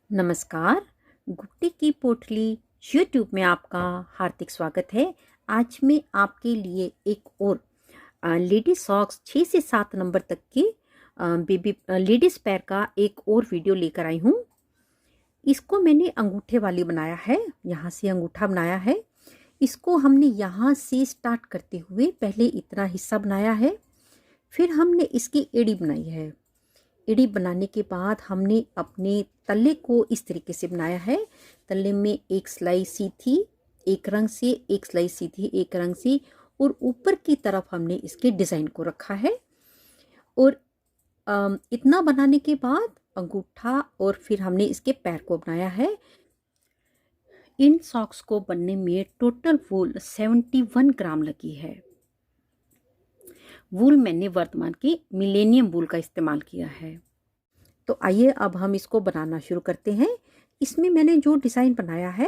नमस्कार। गुट्टी की पोटली यूट्यूब में आपका हार्दिक स्वागत है। आज मैं आपके लिए एक और लेडी सॉक्स 6 से 7 नंबर तक की बेबी लेडीज पैर का एक और वीडियो लेकर आई हूँ। इसको मैंने अंगूठे वाली बनाया है, यहाँ से अंगूठा बनाया है। इसको हमने यहाँ से स्टार्ट करते हुए पहले इतना हिस्सा बनाया है, फिर हमने इसकी एड़ी बनाई है। एड़ी बनाने के बाद हमने अपने तले को इस तरीके से बनाया है। तले में एक सिलाई सीधी एक रंग से, एक सिलाई सीधी एक रंग से, और ऊपर की तरफ हमने इसके डिज़ाइन को रखा है। और इतना बनाने के बाद अंगूठा और फिर हमने इसके पैर को बनाया है। इन सॉक्स को बनने में टोटल वूल 71 ग्राम लगी है। वूल मैंने वर्तमान की मिलेनियम वूल का इस्तेमाल किया है। तो आइए अब हम इसको बनाना शुरू करते हैं। इसमें मैंने जो डिज़ाइन बनाया है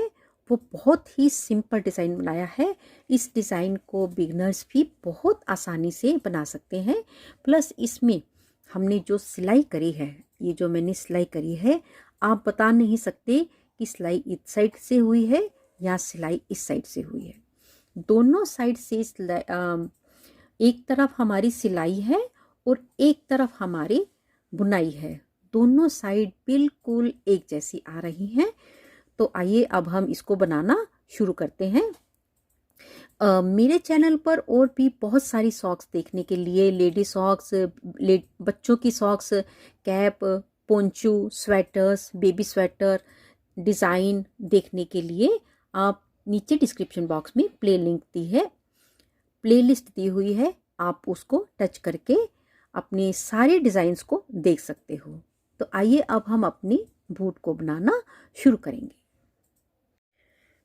वो बहुत ही सिंपल डिज़ाइन बनाया है। इस डिज़ाइन को बिगनर्स भी बहुत आसानी से बना सकते हैं। प्लस इसमें हमने जो सिलाई करी है, ये जो मैंने सिलाई करी है, आप बता नहीं सकते कि सिलाई इस साइड से हुई है या सिलाई इस साइड से हुई है। दोनों साइड से एक तरफ हमारी सिलाई है और एक तरफ हमारी बुनाई है। दोनों साइड बिल्कुल एक जैसी आ रही हैं। तो आइए अब हम इसको बनाना शुरू करते हैं। मेरे चैनल पर और भी बहुत सारी सॉक्स देखने के लिए, लेडी सॉक्स, बच्चों की socks, cap, poncho, sweaters, baby sweater design देखने के लिए आप नीचे डिस्क्रिप्शन बॉक्स में प्लेलिस्ट दी हुई है। आप उसको टच करके अपने सारे डिज़ाइंस को देख सकते हो। तो आइए अब हम अपनी बूट को बनाना शुरू करेंगे।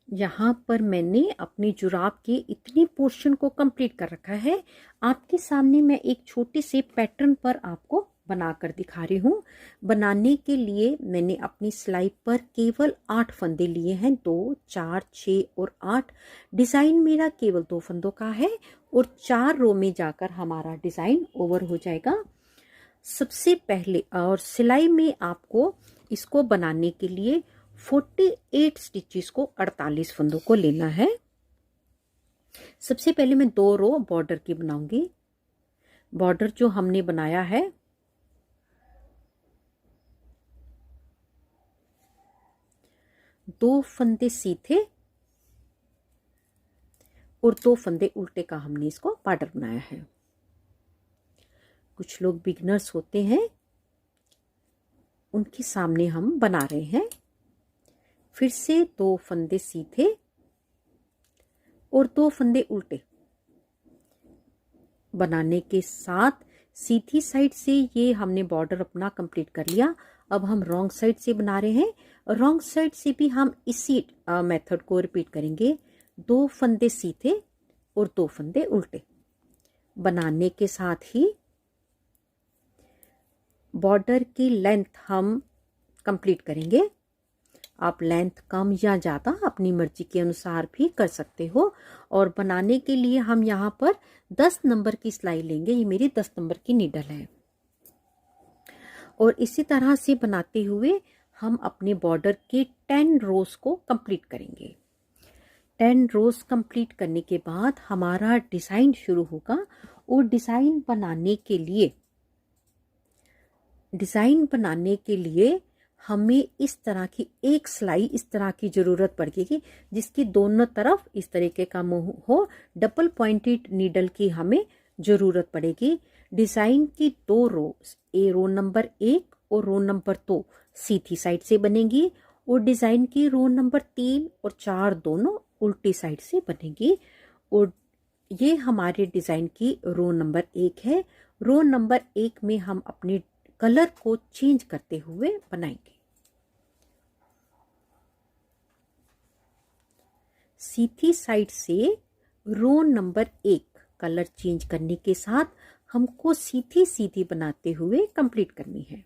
यहाँ पर मैंने अपनी जुराब के इतनी पोर्शन को कंप्लीट कर रखा है। आपके सामने मैं एक छोटे से पैटर्न पर आपको बनाकर दिखा रही हूँ। बनाने के लिए मैंने अपनी सिलाई पर केवल 8 फंदे लिए हैं, 2, 4, 6 और 8। डिज़ाइन मेरा केवल 2 फंदों का है और 4 रो में जाकर हमारा डिज़ाइन ओवर हो जाएगा। सबसे पहले और सिलाई में आपको इसको बनाने के लिए 48 स्टिचेस को 48 फंदों को लेना है। सबसे पहले मैं 2 रो बॉर्डर की बनाऊंगी। बॉर्डर जो हमने बनाया है, दो फंदे सीधे और 2 फंदे उल्टे का हमने इसको बॉर्डर बनाया है। कुछ लोग बिगनर्स होते हैं, उनके सामने हम बना रहे हैं। फिर से 2 फंदे सीधे और 2 फंदे उल्टे बनाने के साथ सीधी साइड से ये हमने बॉर्डर अपना कंप्लीट कर लिया। अब हम रॉन्ग साइड से बना रहे हैं। रॉन्ग साइड से भी हम इसी मेथड को रिपीट करेंगे। 2 फंदे सीधे और 2 फंदे उल्टे बनाने के साथ ही बॉर्डर की लेंथ हम कंप्लीट करेंगे। आप लेंथ कम या ज़्यादा अपनी मर्जी के अनुसार भी कर सकते हो। और बनाने के लिए हम यहाँ पर 10 नंबर की सिलाई लेंगे। ये मेरी 10 नंबर की नीडल है। और इसी तरह से बनाते हुए हम अपने बॉर्डर के 10 रोज को कंप्लीट करेंगे। 10 रोज कंप्लीट करने के बाद हमारा डिज़ाइन शुरू होगा। और डिज़ाइन बनाने के लिए हमें इस तरह की एक सिलाई इस तरह की ज़रूरत पड़ेगी, जिसकी दोनों तरफ इस तरीके का मुंह हो। डबल पॉइंटेड नीडल की हमें ज़रूरत पड़ेगी। डिज़ाइन की 2 रो, रो नंबर 1 और रो नंबर 2 सीधी साइड से बनेगी और डिज़ाइन की रो नंबर 3 और 4 दोनों उल्टी साइड से बनेगी। और ये हमारे डिज़ाइन की रो नंबर 1 है। रो नंबर 1 में हम अपने कलर को चेंज करते हुए बनाएंगे। सीधी साइड से रो नंबर 1 कलर चेंज करने के साथ हमको सीधी सीधी बनाते हुए कंप्लीट करनी है।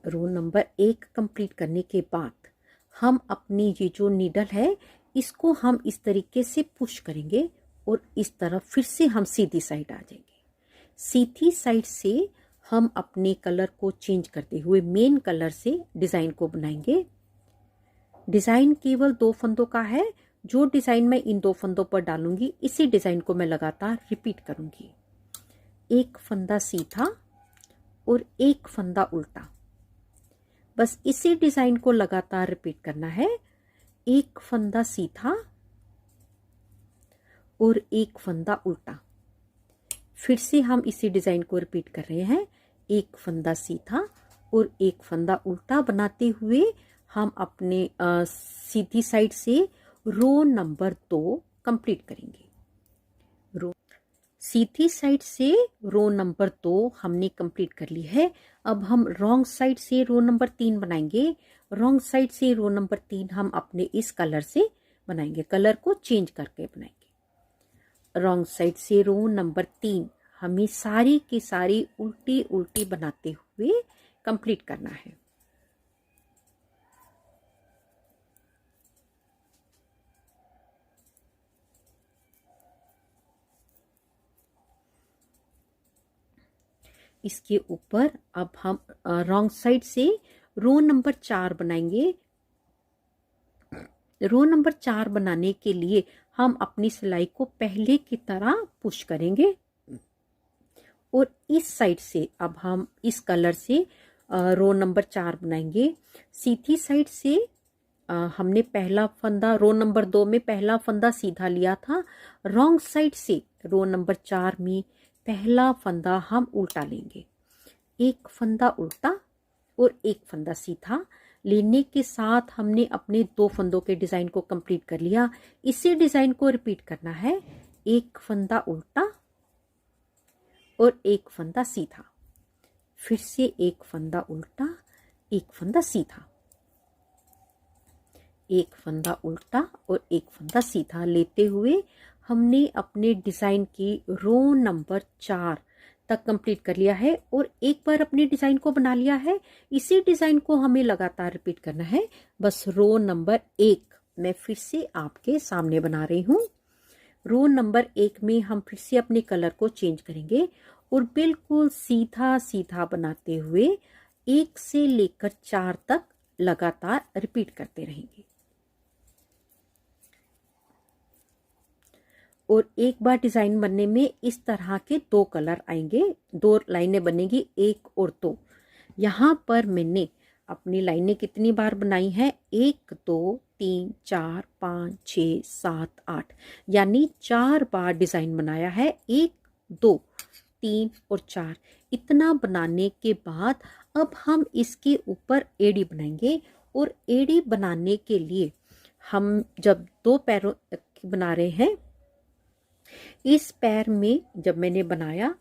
रो नंबर 1 कंप्लीट करने के बाद हम अपनी ये जो नीडल है, इसको हम इस तरीके से पुश करेंगे और इस तरफ फिर से हम सीधी साइड आ जाएंगे। सीधी साइड से हम अपने कलर को चेंज करते हुए मेन कलर से डिज़ाइन को बनाएंगे। डिज़ाइन केवल 2 फंदों का है। जो डिज़ाइन मैं इन 2 फंदों पर डालूंगी इसी डिज़ाइन को मैं लगातार रिपीट करूंगी। एक फंदा सीधा और एक फंदा उल्टा, बस इसी डिज़ाइन को लगातार रिपीट करना है। एक फंदा सीधा और एक फंदा उल्टा। फिर से हम इसी डिज़ाइन को रिपीट कर रहे हैं। एक फंदा सीधा और एक फंदा उल्टा बनाते हुए हम अपने सीधी साइड से रो नंबर 2 कंप्लीट करेंगे। सीधी साइड से रो नंबर 2 हमने कंप्लीट कर ली है। अब हम रॉन्ग साइड से रो नंबर 3 बनाएंगे। रॉन्ग साइड से रो नंबर 3 हम अपने इस कलर से बनाएंगे, कलर को चेंज करके बनाएंगे। रॉन्ग साइड से रो नंबर 3 हमें सारी की सारी उल्टी उल्टी बनाते हुए कंप्लीट करना है। इसके ऊपर अब हम रॉन्ग साइड से रो नंबर 4 बनाएंगे। रो नंबर 4 बनाने के लिए हम अपनी सिलाई को पहले की तरह पुश करेंगे और इस साइड से अब हम इस कलर से रो नंबर 4 बनाएंगे। सीधी साइड से हमने पहला फंदा रो नंबर 2 में पहला फंदा सीधा लिया था। रॉन्ग साइड से रो नंबर 4 में पहला फंदा हम उल्टा लेंगे। एक फंदा उल्टा और एक फंदा सीधा लेने के साथ हमने अपने 2 फंदों के डिज़ाइन को कंप्लीट कर लिया। इसी डिज़ाइन को रिपीट करना है। एक फंदा उल्टा और एक फंदा सीधा। फिर से एक फंदा उल्टा, एक फंदा सीधा, एक फंदा उल्टा और एक फंदा सीधा लेते हुए हमने अपने डिज़ाइन की रो नंबर 4 तक कंप्लीट कर लिया है और एक बार अपने डिज़ाइन को बना लिया है। इसी डिज़ाइन को हमें लगातार रिपीट करना है। बस रो नंबर 1 मैं फिर से आपके सामने बना रही हूँ। रो नंबर 1 में हम फिर से अपने कलर को चेंज करेंगे और बिल्कुल सीधा सीधा बनाते हुए 1 से लेकर 4 तक लगातार रिपीट करते रहेंगे। और एक बार डिज़ाइन बनने में इस तरह के 2 कलर आएंगे, 2 लाइनें बनेगी, 1 और 2। यहाँ पर मैंने अपनी लाइनें कितनी बार बनाई है? 1 2 3 4 5 6 7 8, यानी 4 बार डिज़ाइन बनाया है। 1 2 3 और 4 इतना बनाने के बाद अब हम इसके ऊपर एड़ी बनाएंगे। और एड़ी बनाने के लिए हम जब 2 पैरों बना रहे हैं, इस पैर में जब मैंने बनाया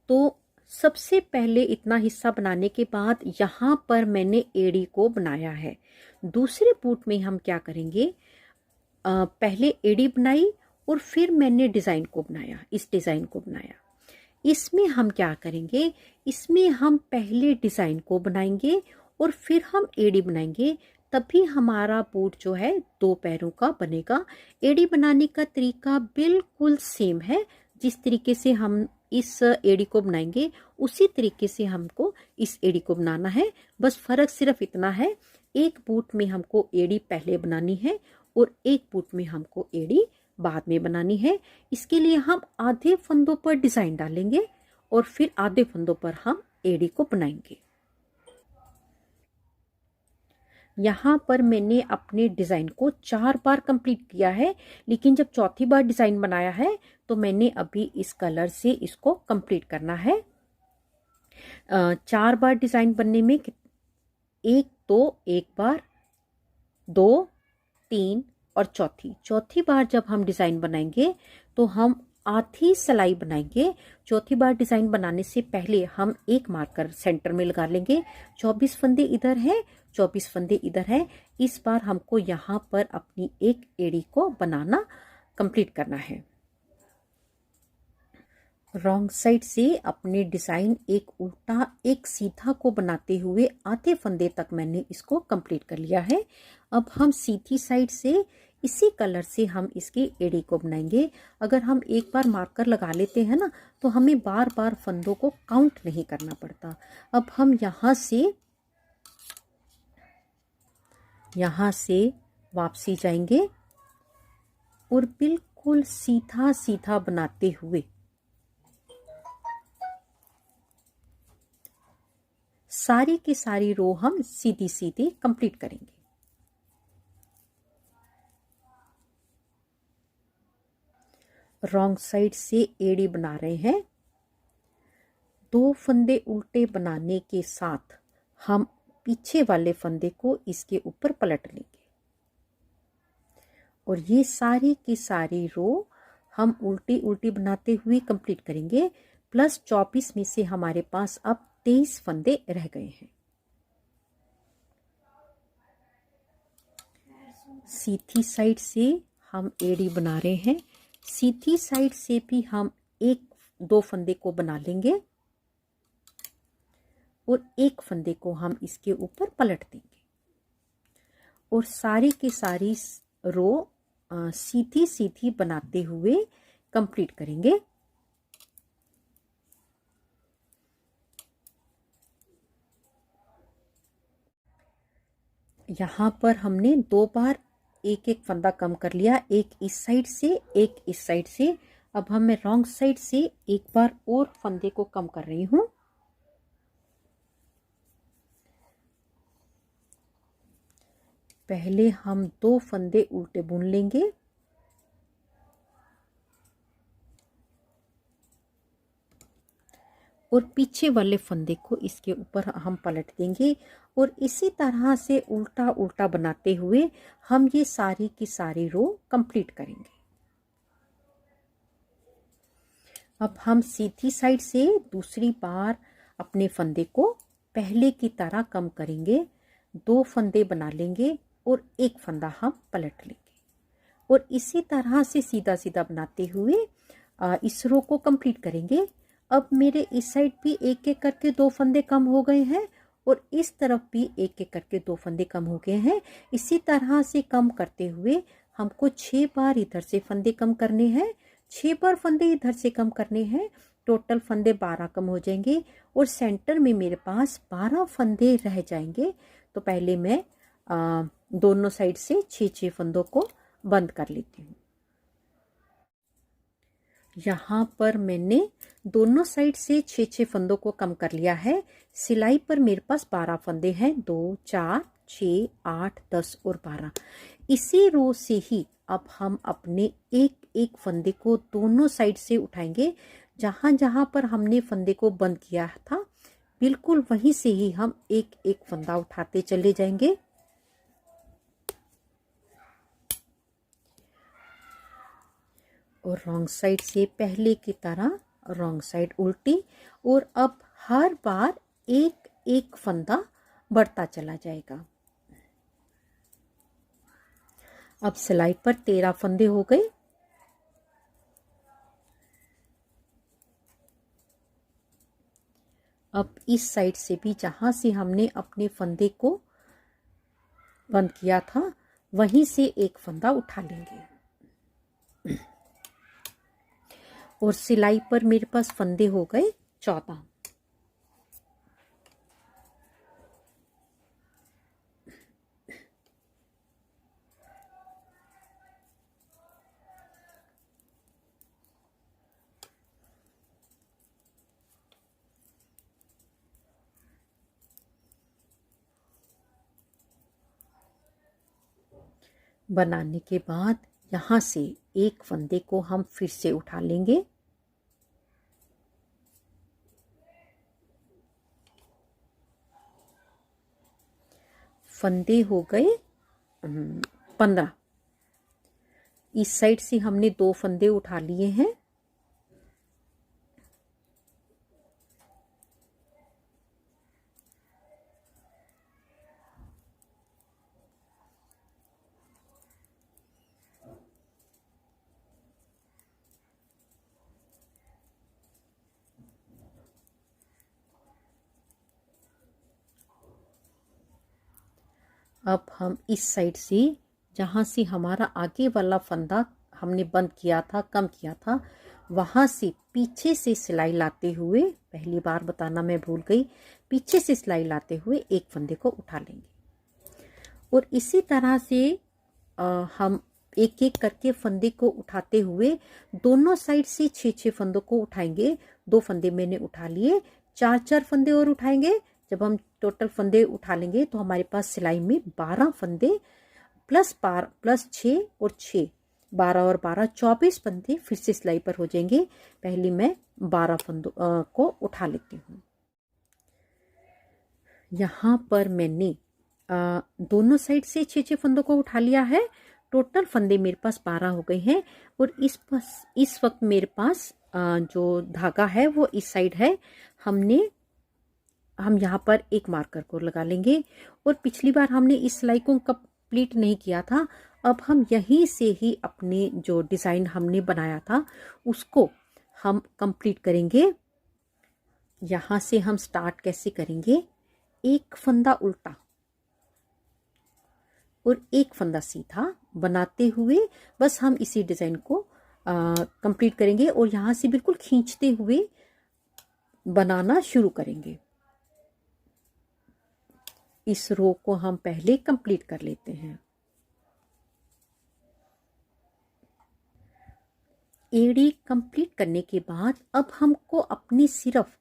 तो सबसे पहले इतना हिस्सा बनाने के बाद यहाँ पर मैंने एड़ी को बनाया है। दूसरे बूट में हम क्या करेंगे, पहले एड़ी बनाई और फिर मैंने डिज़ाइन को बनाया, इस डिज़ाइन को बनाया। इसमें हम क्या करेंगे, इसमें हम पहले डिज़ाइन को बनाएंगे और फिर हम एड़ी बनाएंगे, तभी हमारा बूट जो है 2 पैरों का बनेगा। एड़ी बनाने का तरीका बिल्कुल सेम है। जिस तरीके से हम इस एड़ी को बनाएंगे उसी तरीके से हमको इस एड़ी को बनाना है। बस फ़र्क सिर्फ इतना है, एक बूट में हमको एड़ी पहले बनानी है और एक बूट में हमको एड़ी बाद में बनानी है। इसके लिए हम आधे फंदों पर डिज़ाइन डालेंगे और फिर आधे फंदों पर हम एड़ी को बनाएंगे। यहाँ पर मैंने अपने डिज़ाइन को 4 बार कंप्लीट किया है, लेकिन जब चौथी बार डिज़ाइन बनाया है तो मैंने अभी इस कलर से इसको कंप्लीट करना है। 4 बार डिज़ाइन बनने में 1 2 एक बार, 2 3 और चौथी बार जब हम डिज़ाइन बनाएंगे तो हम आधी सिलाई बनाएंगे। चौथी बार डिज़ाइन बनाने से पहले हम एक मार्कर सेंटर में लगा लेंगे। 24 फंदे इधर है, 24 फंदे इधर है। इस बार हमको यहाँ पर अपनी एक एड़ी को बनाना कंप्लीट करना है। रॉन्ग साइड से अपने डिज़ाइन एक उल्टा एक सीधा को बनाते हुए आधे फंदे तक मैंने इसको कंप्लीट कर लिया है। अब हम सीधी साइड से इसी कलर से हम इसकी एड़ी को बनाएंगे। अगर हम एक बार मार्कर लगा लेते हैं ना तो हमें बार बार फंदों को काउंट नहीं करना पड़ता। अब हम यहाँ से वापसी जाएंगे और बिल्कुल सीधा सीधा बनाते हुए सारी की सारी रो हम सीधी सीधी कंप्लीट करेंगे। रॉन्ग साइड से एड़ी बना रहे हैं। 2 फंदे उल्टे बनाने के साथ हम पीछे वाले फंदे को इसके ऊपर पलट लेंगे और ये सारी की सारी रो हम उल्टी उल्टी बनाते हुए कंप्लीट करेंगे। प्लस 24 में से हमारे पास अब 23 फंदे रह गए हैं। सीधी साइड से हम एड़ी बना रहे हैं। सीधी साइड से भी हम 1-2 फंदे को बना लेंगे और 1 फंदे को हम इसके ऊपर पलट देंगे और सारी की सारी रो सीधी सीधी बनाते हुए कंप्लीट करेंगे। यहाँ पर हमने 2 बार एक फंदा कम कर लिया, एक इस साइड से एक इस साइड से। अब मैं रॉन्ग साइड से एक बार और फंदे को कम कर रही हूँ। पहले हम 2 फंदे उल्टे बुन लेंगे और पीछे वाले फंदे को इसके ऊपर हम पलट देंगे और इसी तरह से उल्टा उल्टा बनाते हुए हम ये सारी की सारी रो कंप्लीट करेंगे। अब हम सीधी साइड से दूसरी बार अपने फंदे को पहले की तरह कम करेंगे। 2 फंदे बना लेंगे और 1 फंदा हम पलट लेंगे और इसी तरह से सीधा सीधा बनाते हुए इस रो को कंप्लीट करेंगे। अब मेरे इस साइड भी एक एक करके 2 फंदे कम हो गए हैं और इस तरफ भी एक एक करके 2 फंदे कम हो गए हैं। इसी तरह से कम करते हुए हमको 6 बार इधर से फंदे कम करने हैं, 6 बार फंदे इधर से कम करने हैं। टोटल फंदे 12 कम हो जाएंगे और सेंटर में मेरे पास 12 फंदे रह जाएंगे। तो पहले मैं दोनों साइड से 6-6 फंदों को बंद कर लेती हूँ। यहाँ पर मैंने दोनों साइड से 6-6 फंदों को कम कर लिया है। सिलाई पर मेरे पास 12 फंदे हैं, 2, 4, 6, 8, 10 और 12। इसी रो से ही अब हम अपने एक एक फंदे को दोनों साइड से उठाएंगे। जहाँ जहाँ पर हमने फंदे को बंद किया था बिल्कुल वहीं से ही हम एक एक फंदा उठाते चले जाएंगे। और रॉन्ग साइड से पहले की तरह रॉन्ग साइड उल्टी और अब हर बार एक एक फंदा बढ़ता चला जाएगा। अब सिलाई पर 13 फंदे हो गए। अब इस साइड से भी जहां से हमने अपने फंदे को बंद किया था वहीं से एक फंदा उठा लेंगे और सिलाई पर मेरे पास फंदे हो गए 14। बनाने के बाद यहाँ से एक फंदे को हम फिर से उठा लेंगे फंदे हो गए 15। इस साइड से हमने 2 फंदे उठा लिए हैं। अब हम इस साइड से जहाँ से हमारा आगे वाला फंदा हमने बंद किया था, कम किया था, वहाँ से पीछे से सिलाई लाते हुए, पहली बार बताना मैं भूल गई, पीछे से सिलाई लाते हुए एक फंदे को उठा लेंगे। और इसी तरह से हम एक एक करके फंदे को उठाते हुए दोनों साइड से 6-6 फंदों को उठाएंगे। 2 फंदे मैंने उठा लिए, 4-4 फंदे और उठाएंगे। जब हम टोटल फंदे उठा लेंगे तो हमारे पास सिलाई में 12 फंदे प्लस 6 और 6, 12 और 12 24 फंदे फिर से सिलाई पर हो जाएंगे। पहले मैं 12 फंदों को उठा लेती हूँ। यहाँ पर मैंने दोनों साइड से 6-6 फंदों को उठा लिया है। टोटल फंदे मेरे पास 12 हो गए हैं। और इस वक्त मेरे पास जो धागा है वो इस साइड है। हम यहाँ पर एक मार्कर को लगा लेंगे। और पिछली बार हमने इस सिलाई को कंप्लीट नहीं किया था। अब हम यहीं से ही अपने जो डिज़ाइन हमने बनाया था उसको हम कंप्लीट करेंगे। यहाँ से हम स्टार्ट कैसे करेंगे, एक फंदा उल्टा और एक फंदा सीधा बनाते हुए बस हम इसी डिज़ाइन को कंप्लीट करेंगे। और यहाँ से बिल्कुल खींचते हुए बनाना शुरू करेंगे। इस रो को हम पहले कंप्लीट कर लेते हैं। एड़ी कंप्लीट करने के बाद अब हमको अपनी सिर्फ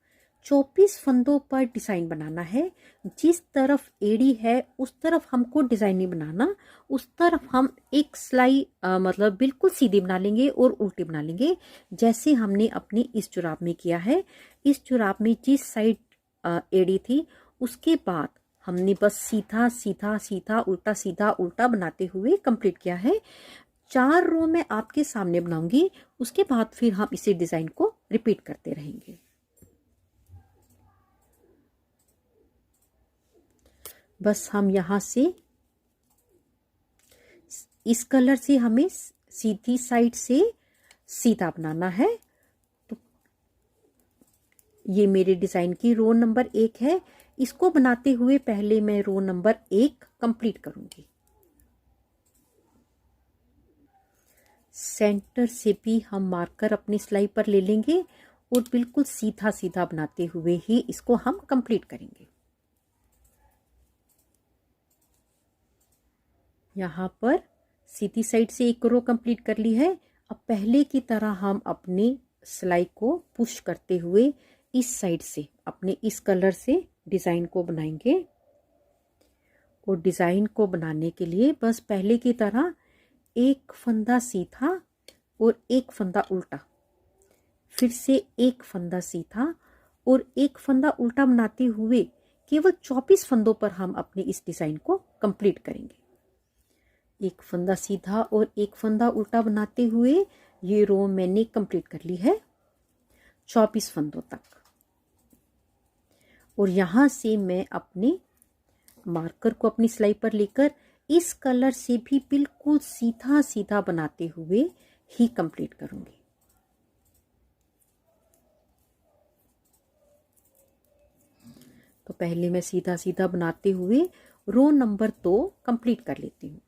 24 फंदों पर डिज़ाइन बनाना है। जिस तरफ एड़ी है उस तरफ हमको डिज़ाइन नहीं बनाना, उस तरफ हम एक सिलाई मतलब बिल्कुल सीधी बना लेंगे और उल्टी बना लेंगे, जैसे हमने अपने इस जुराब में किया है। इस जुराब में जिस साइड एड़ी थी उसके बाद हमने बस सीधा सीधा सीधा उल्टा बनाते हुए कंप्लीट किया है। 4 रो मैं आपके सामने बनाऊंगी, उसके बाद फिर हम इसी डिज़ाइन को रिपीट करते रहेंगे। बस हम यहाँ से इस कलर से हमें सीधी साइड से सीधा बनाना है। तो ये मेरे डिज़ाइन की रो नंबर 1 है। इसको बनाते हुए पहले मैं रो नंबर 1 कंप्लीट करूंगी। सेंटर से भी हम मार्कर अपनी सिलाई पर ले लेंगे और बिल्कुल सीधा सीधा बनाते हुए ही इसको हम कंप्लीट करेंगे। यहाँ पर सीधी साइड से एक रो कंप्लीट कर ली है। अब पहले की तरह हम अपनी सिलाई को पुश करते हुए इस साइड से अपने इस कलर से डिज़ाइन को बनाएंगे। और डिज़ाइन को बनाने के लिए बस पहले की तरह एक फंदा सीधा और एक फंदा उल्टा, फिर से एक फंदा सीधा और एक फंदा उल्टा बनाते हुए केवल 24 फंदों पर हम अपने इस डिज़ाइन को कंप्लीट करेंगे। एक फंदा सीधा और एक फंदा उल्टा बनाते हुए ये रो मैंने कंप्लीट कर ली है 24 फंदों तक। और यहाँ से मैं अपने मार्कर को अपनी सिलाई पर लेकर इस कलर से भी बिल्कुल सीधा सीधा बनाते हुए ही कंप्लीट करूंगी। तो पहले मैं सीधा सीधा बनाते हुए रो नंबर 2 कंप्लीट कर लेती हूँ।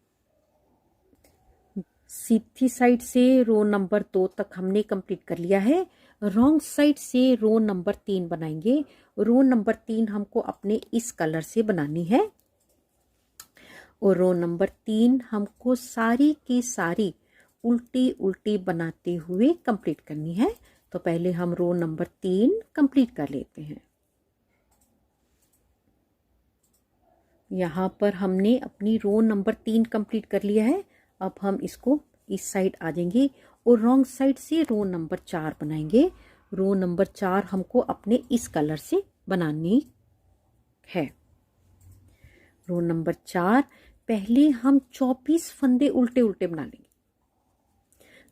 सीधी साइड से रो नंबर 2 तक हमने कंप्लीट कर लिया है। रॉन्ग साइड से रो नंबर 3 बनाएंगे। रो नंबर 3 हमको अपने इस कलर से बनानी है। और रो नंबर 3 हमको सारी की सारी उल्टी उल्टी बनाते हुए कंप्लीट करनी है। तो पहले हम रो नंबर 3 कंप्लीट कर लेते हैं। यहाँ पर हमने अपनी रो नंबर 3 कंप्लीट कर लिया है। अब हम इसको इस साइड आ जाएंगे और रॉन्ग साइड से रो नंबर 4 बनाएंगे। रो नंबर 4 हमको अपने इस कलर से बनानी है। रो नंबर 4 पहले हम 24 फंदे उल्टे उल्टे बना लेंगे।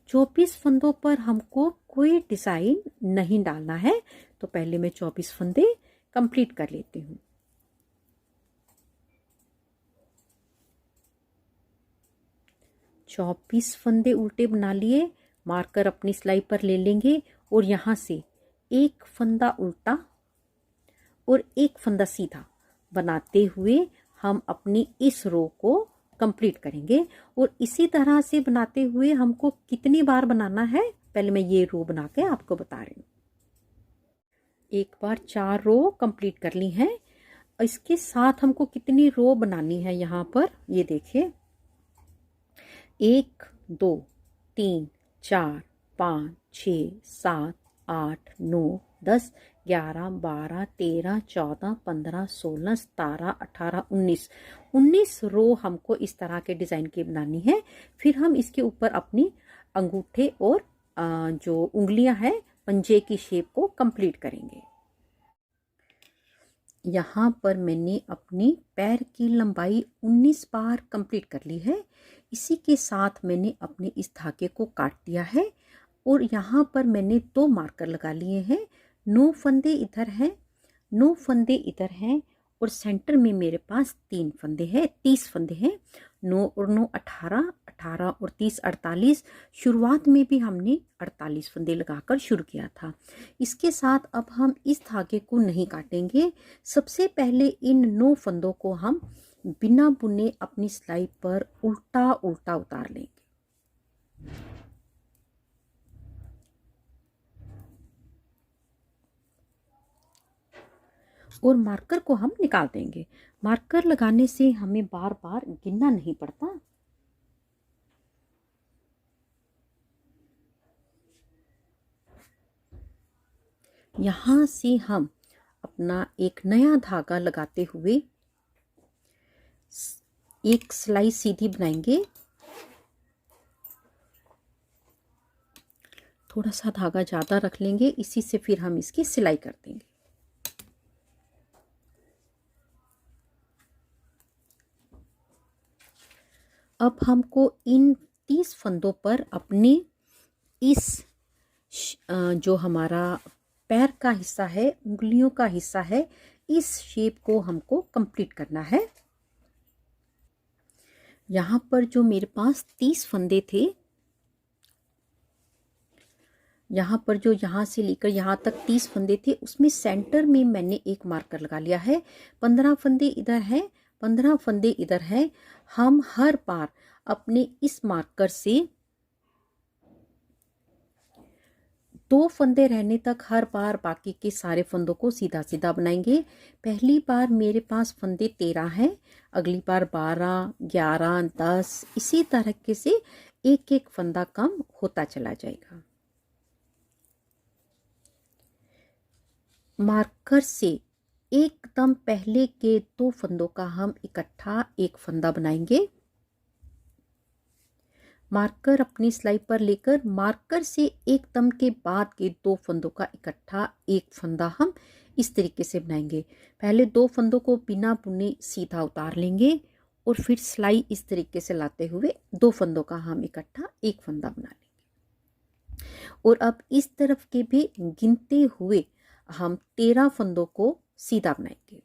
24 फंदों पर हमको कोई डिज़ाइन नहीं डालना है। तो पहले मैं 24 फंदे कंप्लीट कर लेती हूँ। चौबीस फंदे उल्टे बना लिए। मार्कर अपनी सिलाई पर ले लेंगे और यहाँ से एक फंदा उल्टा और एक फंदा सीधा बनाते हुए हम अपनी इस रो को कंप्लीट करेंगे। और इसी तरह से बनाते हुए हमको कितनी बार बनाना है, पहले मैं ये रो बना के आपको बता रही हूँ। एक बार 4 रो कंप्लीट कर ली हैं। इसके साथ हमको कितनी रो बनानी है, यहाँ पर ये देखिए, 1 2 3 4 5 6 7 8 9 10 11 12 13 14 15 16 17 18 19 रो हमको इस तरह के डिज़ाइन की बनानी है। फिर हम इसके ऊपर अपनी अंगूठे और जो उंगलियां हैं पंजे की शेप को कंप्लीट करेंगे। यहाँ पर मैंने अपनी पैर की लंबाई 19 बार कंप्लीट कर ली है। इसी के साथ मैंने अपने इस धागे को काट दिया है और यहाँ पर मैंने 2 मार्कर लगा लिए हैं। 9 फंदे इधर हैं, 9 फंदे इधर हैं और सेंटर में मेरे पास 3 फंदे हैं, 30 फंदे हैं। 9 और 9 18, 18 और 30 48। शुरुआत में भी हमने 48 फंदे लगाकर शुरू किया था। इसके साथ अब हम इस धागे को नहीं काटेंगे। सबसे पहले इन 9 फंदों को हम बिना बुने अपनी सिलाई पर उल्टा उल्टा उतार लेंगे। और मार्कर को हम निकाल देंगे। मार्कर लगाने से हमें बार बार गिनना नहीं पड़ता। यहाँ से हम अपना एक नया धागा लगाते हुए एक सिलाई सीधी बनाएंगे। थोड़ा सा धागा ज़्यादा रख लेंगे, इसी से फिर हम इसकी सिलाई कर देंगे। अब हमको इन 30 फंदों पर अपने इस जो हमारा पैर का हिस्सा है, उंगलियों का हिस्सा है, इस शेप को हमको कंप्लीट करना है। यहाँ पर जो मेरे पास 30 फंदे थे, यहाँ पर जो यहाँ से लेकर यहाँ तक 30 फंदे थे, उसमें सेंटर में मैंने एक मार्कर लगा लिया है। 15 फंदे इधर हैं, 15 फंदे इधर हैं। हम हर बार अपने इस मार्कर से 2 फंदे रहने तक हर बार बाकी के सारे फंदों को सीधा सीधा बनाएंगे। पहली बार मेरे पास फंदे 13 हैं, अगली बार 12, 11, 10, इसी तरीके से एक एक फंदा कम होता चला जाएगा। मार्कर से एकदम पहले के 2 फंदों का हम इकट्ठा एक फंदा बनाएंगे। मार्कर अपनी सिलाई पर लेकर मार्कर से एकदम के बाद के 2 फंदों का इकट्ठा एक फंदा हम इस तरीके से बनाएंगे। पहले 2 फंदों को बिना बुने सीधा उतार लेंगे और फिर सिलाई इस तरीके से लाते हुए 2 फंदों का हम इकट्ठा एक फंदा बना लेंगे। और अब इस तरफ के भी गिनते हुए हम 13 फंदों को सीधा बनाएंगे।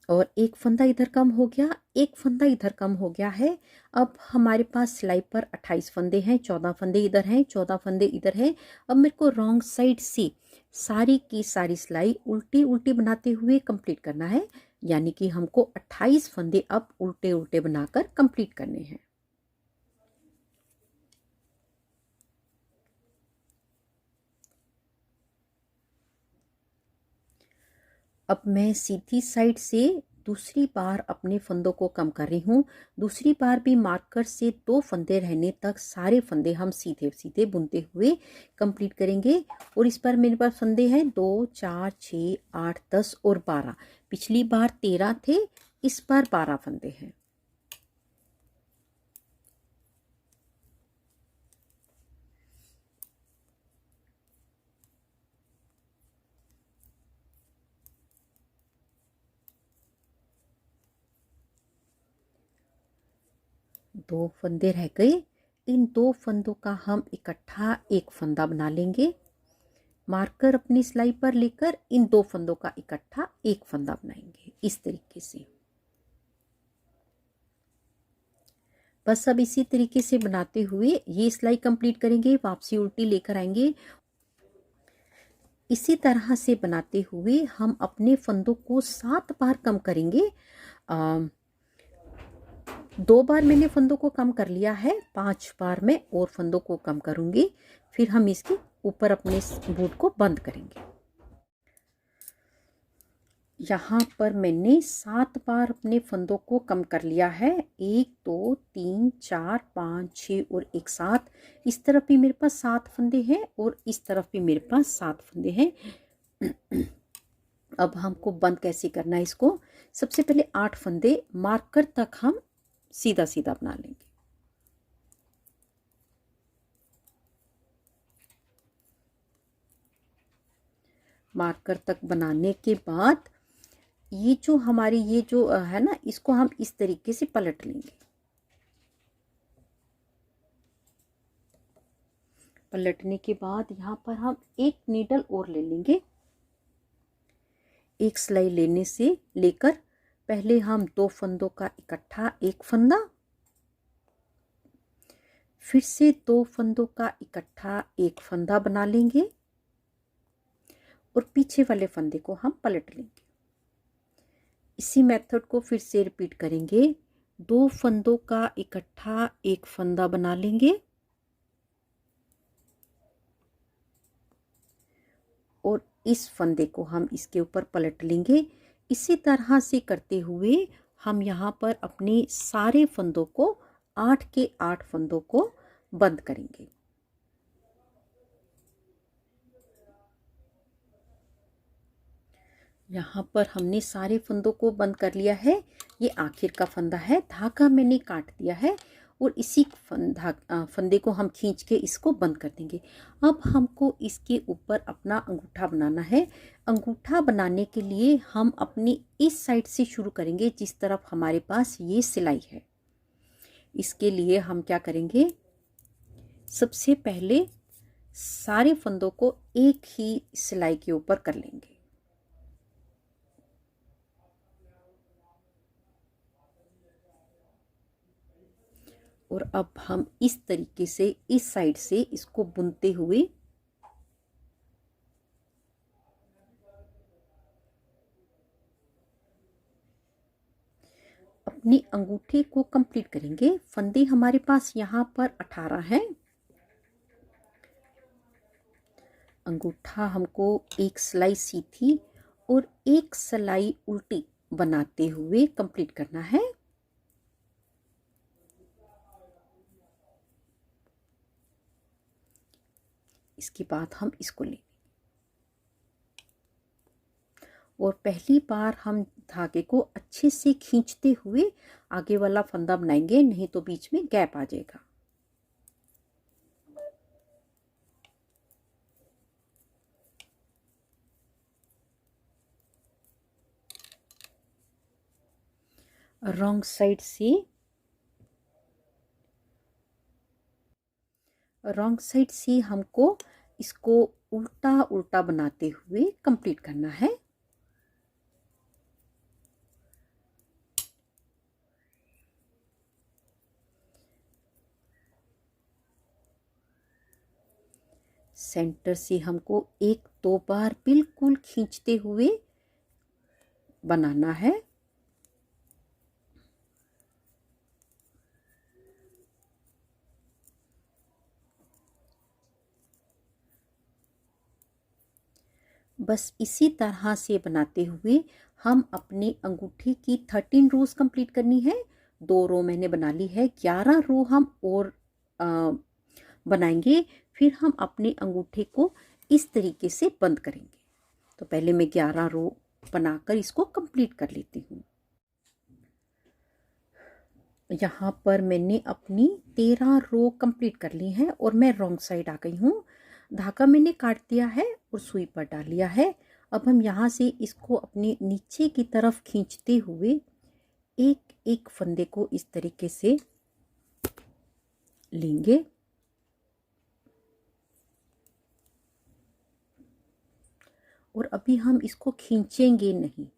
और एक फंदा इधर कम हो गया, एक फंदा इधर कम हो गया है। अब हमारे पास सिलाई पर 28 फंदे हैं, 14 फंदे इधर हैं, 14 फंदे इधर हैं। अब मेरे को रॉन्ग साइड से सारी की सारी सिलाई उल्टी उल्टी बनाते हुए कंप्लीट करना है, यानी कि हमको 28 फंदे अब उल्टे उल्टे बनाकर कंप्लीट करने हैं। अब मैं सीधी साइड से दूसरी बार अपने फंदों को कम कर रही हूँ। दूसरी बार भी मार्कर से 2 फंदे रहने तक सारे फंदे हम सीधे सीधे बुनते हुए कंप्लीट करेंगे। और इस बार मेरे पास फंदे हैं 2 4 6 8 10 और 12। पिछली बार 13 थे, इस बार 12 फंदे हैं। दो फंदे रह गए, इन 2 फंदों का हम इकट्ठा एक फंदा बना लेंगे। मार्कर अपनी सिलाई पर लेकर इन 2 फंदों का इकट्ठा एक फंदा बनाएंगे इस तरीके से। बस अब इसी तरीके से बनाते हुए ये सिलाई कंप्लीट करेंगे, वापसी उल्टी लेकर आएंगे। इसी तरह से बनाते हुए हम अपने फंदों को 7 बार कम करेंगे। 2 बार मैंने फंदों को कम कर लिया है, 5 बार मैं और फंदों को कम करूंगी। फिर हम इसके ऊपर अपने बूट को बंद करेंगे। यहाँ पर मैंने 7 बार अपने फंदों को कम कर लिया है। 1 2 3 4 5 6 और एक 7। इस तरफ भी मेरे पास 7 फंदे हैं और इस तरफ भी मेरे पास 7 फंदे हैं। अब हमको बंद कैसे करना है इसको? सबसे पहले 8 फंदे मार्कर तक हम सीधा सीधा बना लेंगे। मार्कर तक बनाने के बाद ये जो हमारी ये जो है ना, इसको हम इस तरीके से पलट लेंगे। पलटने के बाद यहाँ पर हम एक नीडल और ले लेंगे। एक सिलाई लेने से लेकर पहले हम 2 फंदों का इकट्ठा एक फंदा, फिर से 2 फंदों का इकट्ठा एक फंदा बना लेंगे और पीछे वाले फंदे को हम पलट लेंगे। इसी मेथड को फिर से रिपीट करेंगे। 2 फंदों का इकट्ठा एक फंदा बना लेंगे और इस फंदे को हम इसके ऊपर पलट लेंगे। इसी तरह से करते हुए हम यहाँ पर अपने सारे फंदों को 8 के 8 फंदों को बंद करेंगे। यहाँ पर हमने सारे फंदों को बंद कर लिया है। ये आखिर का फंदा है, धागा मैंने काट दिया है और इसी फंदे को हम खींच के इसको बंद कर देंगे। अब हमको इसके ऊपर अपना अंगूठा बनाना है। अंगूठा बनाने के लिए हम अपनी इस साइड से शुरू करेंगे जिस तरफ हमारे पास ये सिलाई है। इसके लिए हम क्या करेंगे, सबसे पहले सारे फंदों को एक ही सिलाई के ऊपर कर लेंगे। और अब हम इस तरीके से इस साइड से इसको बुनते हुए अपनी अंगूठे को कंप्लीट करेंगे। फंदे हमारे पास यहाँ पर 18 हैं। अंगूठा हमको एक सिलाई सीधी और एक सिलाई उल्टी बनाते हुए कंप्लीट करना है। इसके बाद हम इसको लेंगे और पहली बार हम धागे को अच्छे से खींचते हुए आगे वाला फंदा बनाएंगे, नहीं तो बीच में गैप आ जाएगा। रॉन्ग साइड से हमको इसको उल्टा उल्टा बनाते हुए कंप्लीट करना है। सेंटर से हमको 1-2 बार बिल्कुल खींचते हुए बनाना है। बस इसी तरह से बनाते हुए हम अपनी अंगूठी की 13 रोज कंप्लीट करनी है। 2 रो मैंने बना ली है, 11 रो हम और बनाएंगे। फिर हम अपने अंगूठे को इस तरीके से बंद करेंगे। तो पहले मैं 11 रो बनाकर इसको कंप्लीट कर लेती हूँ। यहाँ पर मैंने अपनी 13 रो कंप्लीट कर ली हैं और मैं रॉन्ग साइड आ गई हूँ। धागा मैंने काट दिया है और सुई पर डाल लिया है। अब हम यहाँ से इसको अपने नीचे की तरफ खींचते हुए एक एक फंदे को इस तरीके से लेंगे और अभी हम इसको खींचेंगे नहीं।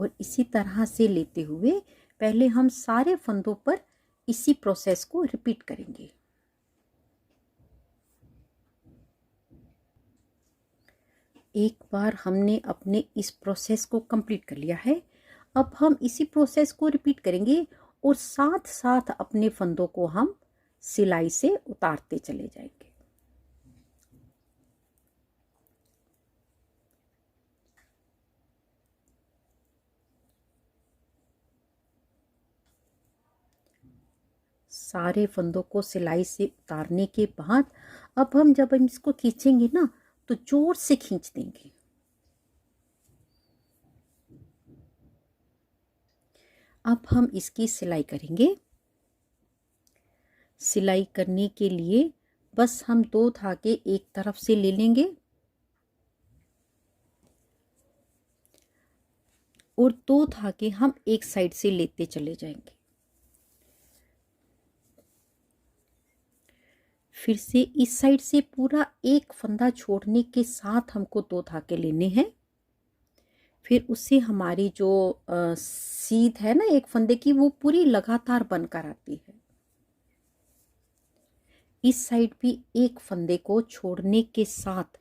और इसी तरह से लेते हुए पहले हम सारे फंदों पर इसी प्रोसेस को रिपीट करेंगे। एक बार हमने अपने इस प्रोसेस को कंप्लीट कर लिया है, अब हम इसी प्रोसेस को रिपीट करेंगे और साथ साथ अपने फंदों को हम सिलाई से उतारते चले जाएंगे। सारे फंदों को सिलाई से उतारने के बाद अब हम जब हम इसको खींचेंगे ना तो जोर से खींच देंगे। अब हम इसकी सिलाई करेंगे। सिलाई करने के लिए बस हम 2 धागे एक तरफ से ले लेंगे और 2 धागे हम एक साइड से लेते चले जाएंगे। फिर से इस साइड से पूरा एक फंदा छोड़ने के साथ हमको 2 धागे लेने हैं। फिर उससे हमारी जो सीध है ना एक फंदे की, वो पूरी लगातार बनकर आती है। इस साइड भी एक फंदे को छोड़ने के साथ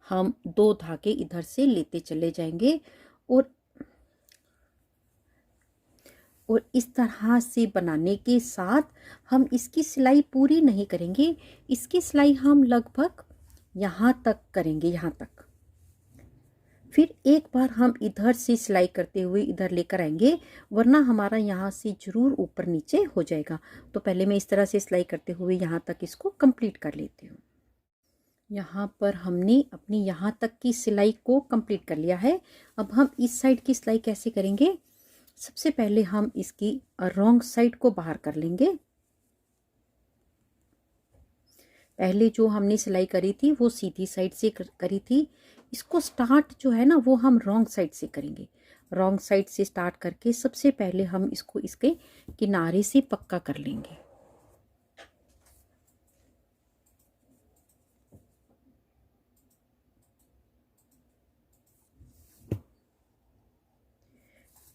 हम 2 धागे इधर से लेते चले जाएंगे और इस तरह से बनाने के साथ हम इसकी सिलाई पूरी नहीं करेंगे। इसकी सिलाई हम लगभग यहाँ तक करेंगे, यहाँ तक। फिर एक बार हम इधर से सिलाई करते हुए इधर लेकर आएंगे, वरना हमारा यहाँ से जरूर ऊपर नीचे हो जाएगा। तो पहले मैं इस तरह से सिलाई करते हुए यहाँ तक इसको कंप्लीट कर लेती हूँ। यहाँ पर हमने अपनी यहाँ तक की सिलाई को कंप्लीट कर लिया है। अब हम इस साइड की सिलाई कैसे करेंगे? सबसे पहले हम इसकी रॉन्ग साइड को बाहर कर लेंगे। पहले जो हमने सिलाई करी थी वो सीधी साइड से करी थी। इसको स्टार्ट जो है ना वो हम रॉन्ग साइड से करेंगे। रॉन्ग साइड से स्टार्ट करके सबसे पहले हम इसको इसके किनारे से पक्का कर लेंगे।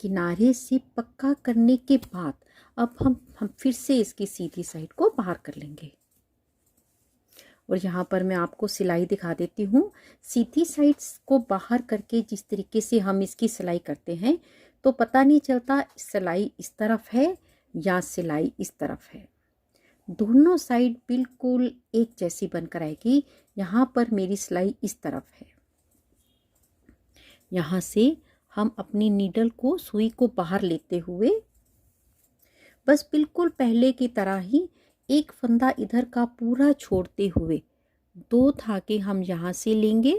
किनारे से पक्का करने के बाद अब हम फिर से इसकी सीधी साइड को बाहर कर लेंगे। और यहाँ पर मैं आपको सिलाई दिखा देती हूँ। सीधी साइड को बाहर करके जिस तरीके से हम इसकी सिलाई करते हैं तो पता नहीं चलता सिलाई इस तरफ है या सिलाई इस तरफ है। दोनों साइड बिल्कुल एक जैसी बनकर आएगी। यहाँ पर मेरी सिलाई इस तरफ है। यहाँ से हम अपनी नीडल को, सुई को बाहर लेते हुए बस बिल्कुल पहले की तरह ही एक फंदा इधर का पूरा छोड़ते हुए 2 धागे हम यहाँ से लेंगे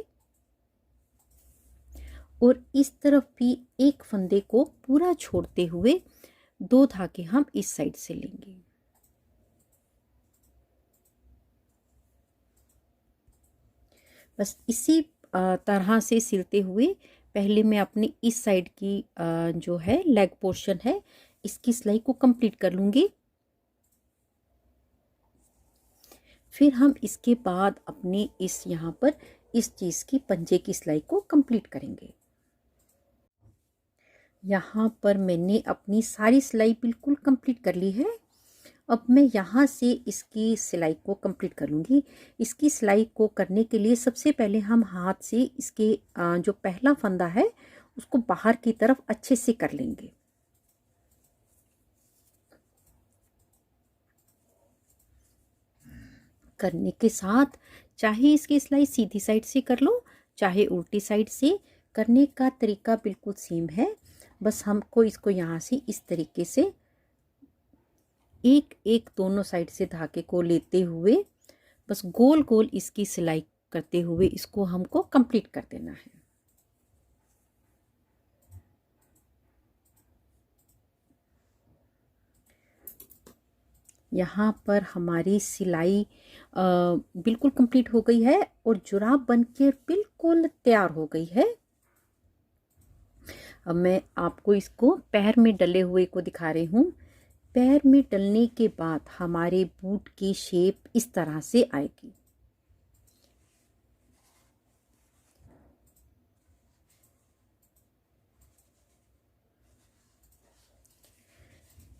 और इस तरफ भी एक फंदे को पूरा छोड़ते हुए 2 धागे हम इस साइड से लेंगे। बस इसी तरह से सिलते हुए पहले मैं अपनी इस साइड की जो है लेग पोर्शन है इसकी सिलाई को कंप्लीट कर लूँगी। फिर हम इसके बाद अपने इस यहाँ पर इस चीज़ की पंजे की सिलाई को कंप्लीट करेंगे। यहाँ पर मैंने अपनी सारी सिलाई बिल्कुल कंप्लीट कर ली है। अब मैं यहाँ से इसकी सिलाई को कंप्लीट कर लूँगी। इसकी सिलाई को करने के लिए सबसे पहले हम हाथ से इसके जो पहला फंदा है उसको बाहर की तरफ अच्छे से कर लेंगे। करने के साथ चाहे इसकी सिलाई सीधी साइड से कर लो चाहे उल्टी साइड से, करने का तरीका बिल्कुल सेम है। बस हमको इसको यहाँ से इस तरीके से एक एक दोनों साइड से धागे को लेते हुए बस गोल गोल इसकी सिलाई करते हुए इसको हमको कंप्लीट कर देना है। यहाँ पर हमारी सिलाई बिल्कुल कंप्लीट हो गई है और जुराब बनकर बिल्कुल तैयार हो गई है। अब मैं आपको इसको पैर में डले हुए को दिखा रही हूँ। पैर में डलने के बाद हमारे बूट की शेप इस तरह से आएगी।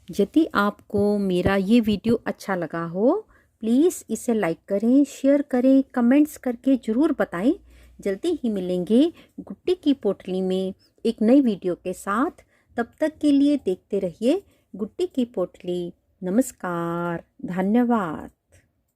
यदि आपको मेरा ये वीडियो अच्छा लगा हो, प्लीज़ इसे लाइक करें, शेयर करें, कमेंट्स करके ज़रूर बताएं। जल्दी ही मिलेंगे गुड्डी की पोटली में एक नई वीडियो के साथ। तब तक के लिए देखते रहिए गुड्डी की पोटली। नमस्कार, धन्यवाद।